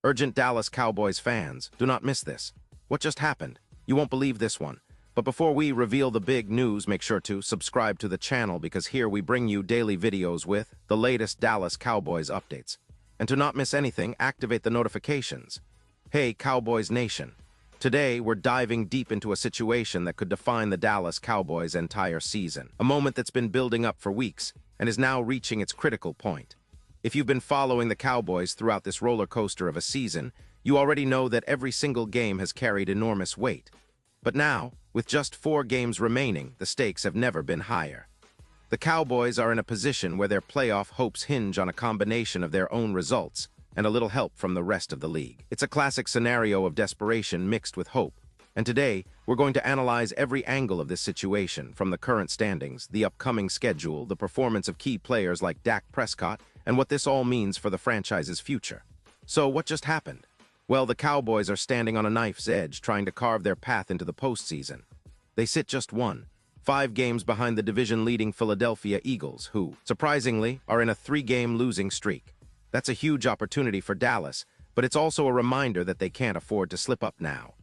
Urgent Dallas Cowboys fans, do not miss this. What just happened? You won't believe this one. But before we reveal the big news, make sure to subscribe to the channel because here we bring you daily videos with the latest Dallas Cowboys updates. And to not miss anything, activate the notifications. Hey, Cowboys Nation. Today, we're diving deep into a situation that could define the Dallas Cowboys' entire season. A moment that's been building up for weeks and is now reaching its critical point. If you've been following the Cowboys throughout this roller coaster of a season, you already know that every single game has carried enormous weight. But now, with just 4 games remaining, the stakes have never been higher. The Cowboys are in a position where their playoff hopes hinge on a combination of their own results and a little help from the rest of the league. It's a classic scenario of desperation mixed with hope. And today, we're going to analyze every angle of this situation, from the current standings, the upcoming schedule, the performance of key players like Dak Prescott, and what this all means for the franchise's future. So, what just happened? Well, the Cowboys are standing on a knife's edge, trying to carve their path into the postseason. They sit just 5 games behind the division-leading Philadelphia Eagles, who, surprisingly, are in a 3-game losing streak. That's a huge opportunity for Dallas, but it's also a reminder that they can't afford to slip up now.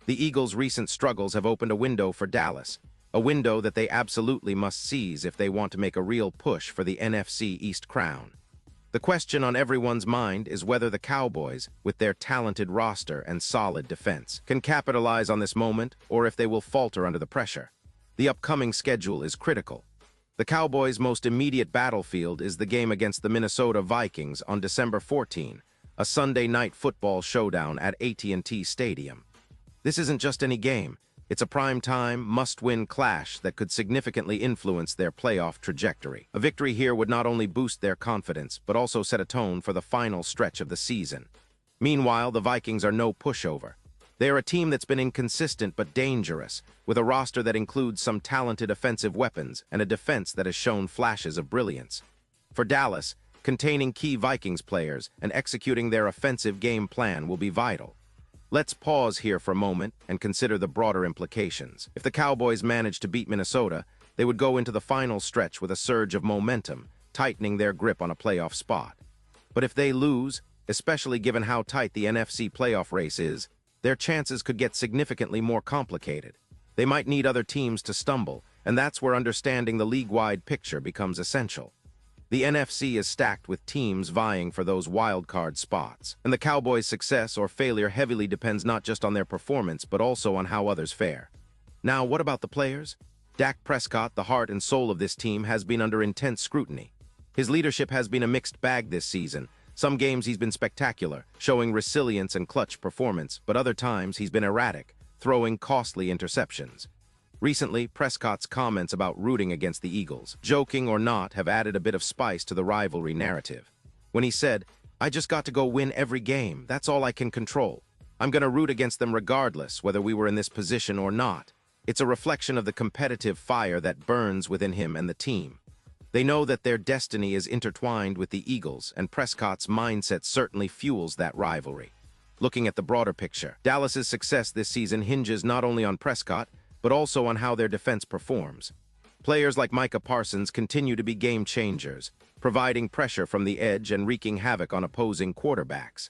The Eagles' recent struggles have opened a window for Dallas, a window that they absolutely must seize if they want to make a real push for the NFC East crown. The question on everyone's mind is whether the Cowboys, with their talented roster and solid defense, can capitalize on this moment or if they will falter under the pressure. The upcoming schedule is critical. The Cowboys' most immediate battlefield is the game against the Minnesota Vikings on December 14, a Sunday night football showdown at AT&T Stadium. This isn't just any game. It's a prime-time, must-win clash that could significantly influence their playoff trajectory. A victory here would not only boost their confidence, but also set a tone for the final stretch of the season. Meanwhile, the Vikings are no pushover. They are a team that's been inconsistent but dangerous, with a roster that includes some talented offensive weapons and a defense that has shown flashes of brilliance. For Dallas, containing key Vikings players and executing their offensive game plan will be vital. Let's pause here for a moment and consider the broader implications. If the Cowboys manage to beat Minnesota, they would go into the final stretch with a surge of momentum, tightening their grip on a playoff spot. But if they lose, especially given how tight the NFC playoff race is, their chances could get significantly more complicated. They might need other teams to stumble, and that's where understanding the league-wide picture becomes essential. The NFC is stacked with teams vying for those wild-card spots, and the Cowboys' success or failure heavily depends not just on their performance, but also on how others fare. Now, what about the players? Dak Prescott, the heart and soul of this team, has been under intense scrutiny. His leadership has been a mixed bag this season. Some games he's been spectacular, showing resilience and clutch performance, but other times he's been erratic, throwing costly interceptions. Recently, Prescott's comments about rooting against the Eagles, joking or not, have added a bit of spice to the rivalry narrative. When he said, "I just got to go win every game, that's all I can control. I'm going to root against them regardless, whether we were in this position or not." It's a reflection of the competitive fire that burns within him and the team. They know that their destiny is intertwined with the Eagles, and Prescott's mindset certainly fuels that rivalry. Looking at the broader picture, Dallas's success this season hinges not only on Prescott, but also on how their defense performs. Players like Micah Parsons continue to be game changers, providing pressure from the edge and wreaking havoc on opposing quarterbacks.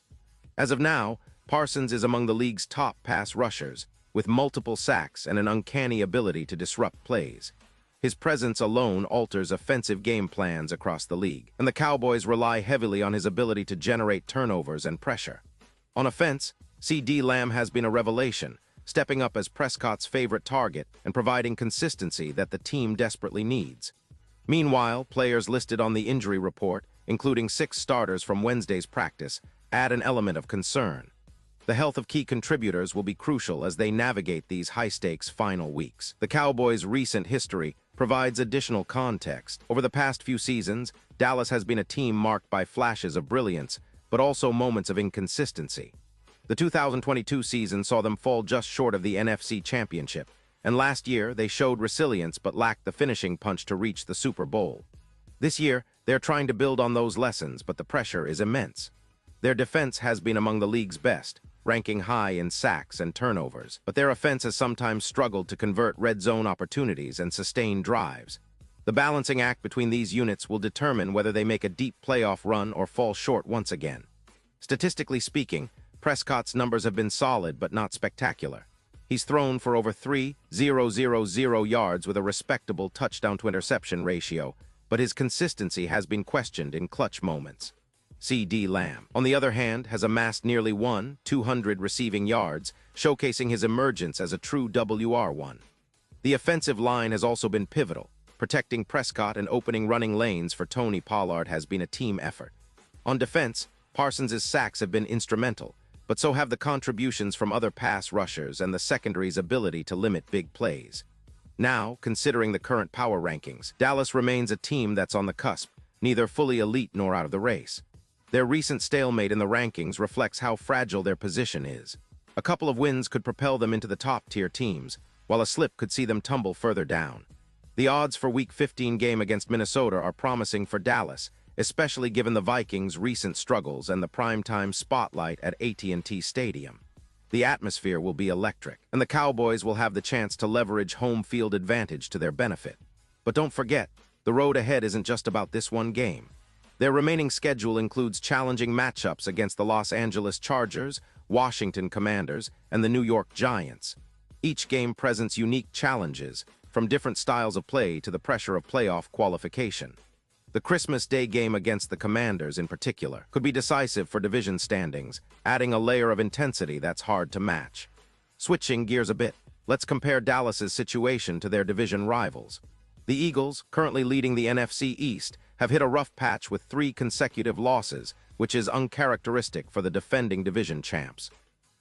As of now, Parsons is among the league's top pass rushers, with multiple sacks and an uncanny ability to disrupt plays. His presence alone alters offensive game plans across the league, and the Cowboys rely heavily on his ability to generate turnovers and pressure. On offense, CeeDee Lamb has been a revelation, stepping up as Prescott's favorite target and providing consistency that the team desperately needs. Meanwhile, players listed on the injury report, including 6 starters from Wednesday's practice, add an element of concern. The health of key contributors will be crucial as they navigate these high-stakes final weeks. The Cowboys' recent history provides additional context. Over the past few seasons, Dallas has been a team marked by flashes of brilliance, but also moments of inconsistency. The 2022 season saw them fall just short of the NFC Championship, and last year they showed resilience but lacked the finishing punch to reach the Super Bowl. This year, they're trying to build on those lessons, but the pressure is immense. Their defense has been among the league's best, ranking high in sacks and turnovers, but their offense has sometimes struggled to convert red zone opportunities and sustain drives. The balancing act between these units will determine whether they make a deep playoff run or fall short once again. Statistically speaking, Prescott's numbers have been solid but not spectacular. He's thrown for over 3,000 yards with a respectable touchdown-to-interception ratio, but his consistency has been questioned in clutch moments. C.D. Lamb, on the other hand, has amassed nearly 200 receiving yards, showcasing his emergence as a true WR1. The offensive line has also been pivotal. Protecting Prescott and opening running lanes for Tony Pollard has been a team effort. On defense, Parsons' sacks have been instrumental, but so have the contributions from other pass rushers and the secondary's ability to limit big plays. Now, considering the current power rankings, Dallas remains a team that's on the cusp, neither fully elite nor out of the race. Their recent stalemate in the rankings reflects how fragile their position is. A couple of wins could propel them into the top-tier teams, while a slip could see them tumble further down. The odds for Week 15 game against Minnesota are promising for Dallas, especially given the Vikings' recent struggles and the primetime spotlight at AT&T Stadium. The atmosphere will be electric, and the Cowboys will have the chance to leverage home field advantage to their benefit. But don't forget, the road ahead isn't just about this one game. Their remaining schedule includes challenging matchups against the Los Angeles Chargers, Washington Commanders, and the New York Giants. Each game presents unique challenges, from different styles of play to the pressure of playoff qualification. The Christmas Day game against the Commanders, in particular, could be decisive for division standings, adding a layer of intensity that's hard to match. Switching gears a bit, let's compare Dallas's situation to their division rivals. The Eagles, currently leading the NFC East, have hit a rough patch with 3 consecutive losses, which is uncharacteristic for the defending division champs.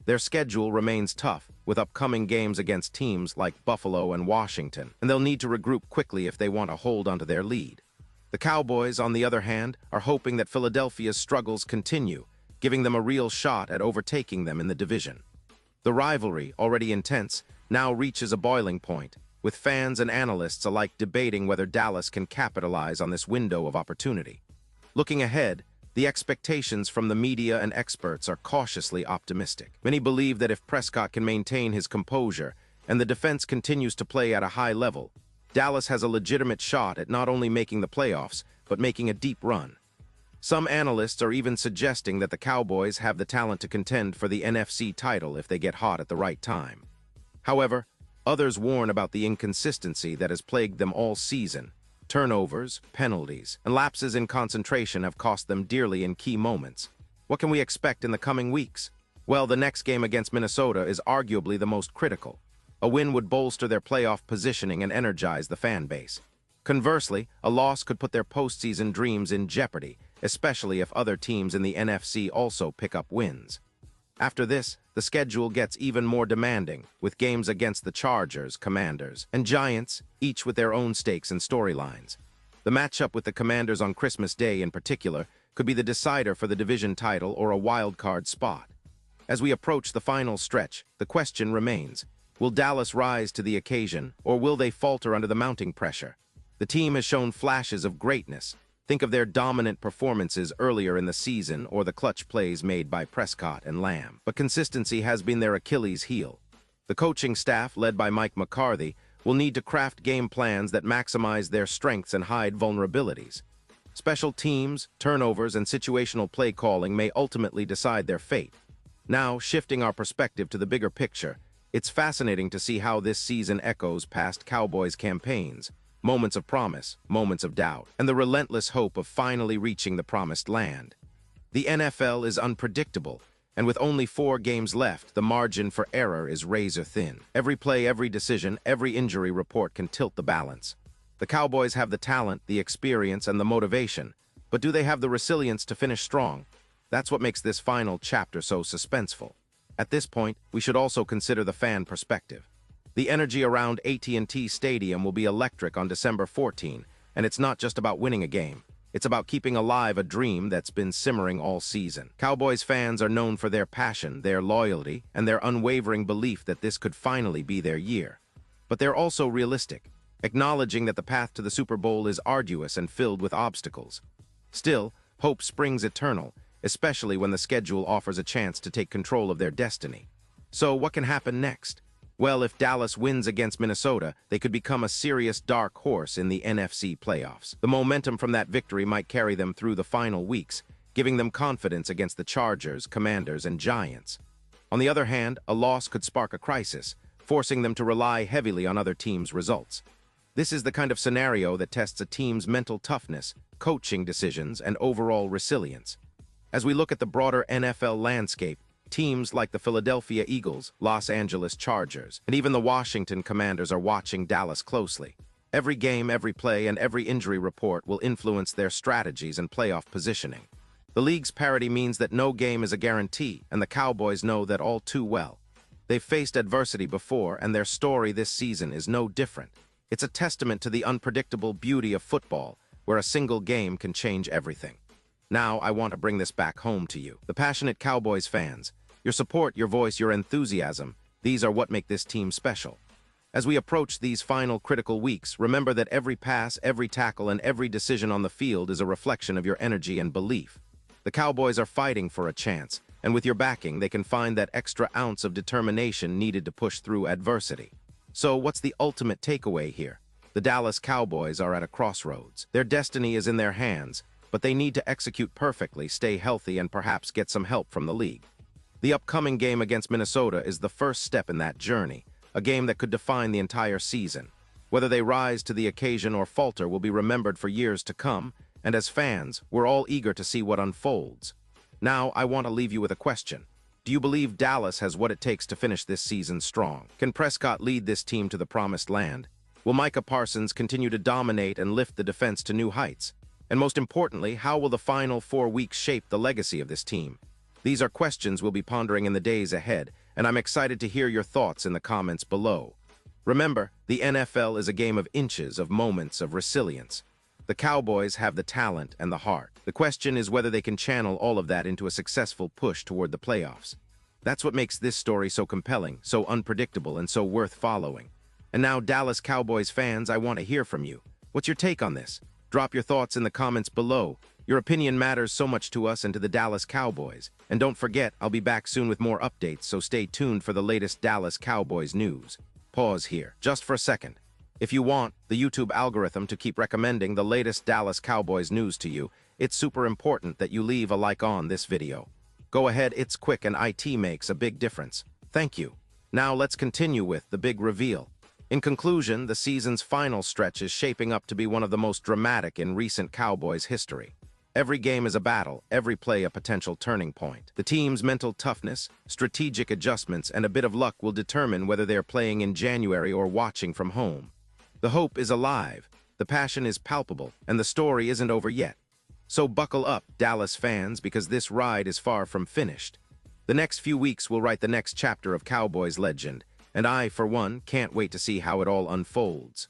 Their schedule remains tough, with upcoming games against teams like Buffalo and Washington, and they'll need to regroup quickly if they want to hold onto their lead. The Cowboys, on the other hand, are hoping that Philadelphia's struggles continue, giving them a real shot at overtaking them in the division. The rivalry, already intense, now reaches a boiling point, with fans and analysts alike debating whether Dallas can capitalize on this window of opportunity. Looking ahead, the expectations from the media and experts are cautiously optimistic. Many believe that if Prescott can maintain his composure and the defense continues to play at a high level, Dallas has a legitimate shot at not only making the playoffs, but making a deep run. Some analysts are even suggesting that the Cowboys have the talent to contend for the NFC title if they get hot at the right time. However, others warn about the inconsistency that has plagued them all season. Turnovers, penalties, and lapses in concentration have cost them dearly in key moments. What can we expect in the coming weeks? Well, the next game against Minnesota is arguably the most critical. A win would bolster their playoff positioning and energize the fan base. Conversely, a loss could put their postseason dreams in jeopardy, especially if other teams in the NFC also pick up wins. After this, the schedule gets even more demanding, with games against the Chargers, Commanders, and Giants, each with their own stakes and storylines. The matchup with the Commanders on Christmas Day, in particular, could be the decider for the division title or a wild-card spot. As we approach the final stretch, the question remains, will Dallas rise to the occasion, or will they falter under the mounting pressure? The team has shown flashes of greatness. Think of their dominant performances earlier in the season or the clutch plays made by Prescott and Lamb. But consistency has been their Achilles heel. The coaching staff, led by Mike McCarthy, will need to craft game plans that maximize their strengths and hide vulnerabilities. Special teams, turnovers, and situational play calling may ultimately decide their fate. Now, shifting our perspective to the bigger picture, it's fascinating to see how this season echoes past Cowboys campaigns. Moments of promise, moments of doubt, and the relentless hope of finally reaching the promised land. The NFL is unpredictable, and with only 4 games left, the margin for error is razor thin. Every play, every decision, every injury report can tilt the balance. The Cowboys have the talent, the experience, and the motivation, but do they have the resilience to finish strong? That's what makes this final chapter so suspenseful. At this point, we should also consider the fan perspective. The energy around AT&T Stadium will be electric on December 14, and it's not just about winning a game. It's about keeping alive a dream that's been simmering all season. Cowboys fans are known for their passion, their loyalty, and their unwavering belief that this could finally be their year. But they're also realistic, acknowledging that the path to the Super Bowl is arduous and filled with obstacles. Still, hope springs eternal, especially when the schedule offers a chance to take control of their destiny. So what can happen next? Well, if Dallas wins against Minnesota, they could become a serious dark horse in the NFC playoffs. The momentum from that victory might carry them through the final weeks, giving them confidence against the Chargers, Commanders, and Giants. On the other hand, a loss could spark a crisis, forcing them to rely heavily on other teams' results. This is the kind of scenario that tests a team's mental toughness, coaching decisions, and overall resilience. As we look at the broader NFL landscape, teams like the Philadelphia Eagles, Los Angeles Chargers, and even the Washington Commanders are watching Dallas closely. Every game, every play, and every injury report will influence their strategies and playoff positioning. The league's parity means that no game is a guarantee, and the Cowboys know that all too well. They've faced adversity before, and their story this season is no different. It's a testament to the unpredictable beauty of football, where a single game can change everything. Now, I want to bring this back home to you, the passionate Cowboys fans. Your support, your voice, your enthusiasm, these are what make this team special. As we approach these final critical weeks, remember that every pass, every tackle, and every decision on the field is a reflection of your energy and belief. The Cowboys are fighting for a chance, and with your backing, they can find that extra ounce of determination needed to push through adversity. So, what's the ultimate takeaway here? The Dallas Cowboys are at a crossroads. Their destiny is in their hands, but they need to execute perfectly, stay healthy, and perhaps get some help from the league. The upcoming game against Minnesota is the first step in that journey, a game that could define the entire season. Whether they rise to the occasion or falter will be remembered for years to come, and as fans, we're all eager to see what unfolds. Now, I want to leave you with a question. Do you believe Dallas has what it takes to finish this season strong? Can Prescott lead this team to the promised land? Will Micah Parsons continue to dominate and lift the defense to new heights? And most importantly, how will the final 4 weeks shape the legacy of this team? These are questions we'll be pondering in the days ahead, and I'm excited to hear your thoughts in the comments below. Remember, the NFL is a game of inches, of moments, of resilience. The Cowboys have the talent and the heart. The question is whether they can channel all of that into a successful push toward the playoffs. That's what makes this story so compelling, so unpredictable, and so worth following. And now, Dallas Cowboys fans, I want to hear from you. What's your take on this? Drop your thoughts in the comments below. Your opinion matters so much to us and to the Dallas Cowboys. And don't forget, I'll be back soon with more updates, so stay tuned for the latest Dallas Cowboys news. Pause here, just for a second. If you want the YouTube algorithm to keep recommending the latest Dallas Cowboys news to you, it's super important that you leave a like on this video. Go ahead, it's quick and IT makes a big difference. Thank you. Now let's continue with the big reveal. In conclusion, the season's final stretch is shaping up to be one of the most dramatic in recent Cowboys history. Every game is a battle, every play a potential turning point. The team's mental toughness, strategic adjustments, and a bit of luck will determine whether they're playing in January or watching from home. The hope is alive, the passion is palpable, and the story isn't over yet. So buckle up, Dallas fans, because this ride is far from finished. The next few weeks will write the next chapter of Cowboys legend, and I, for one, can't wait to see how it all unfolds.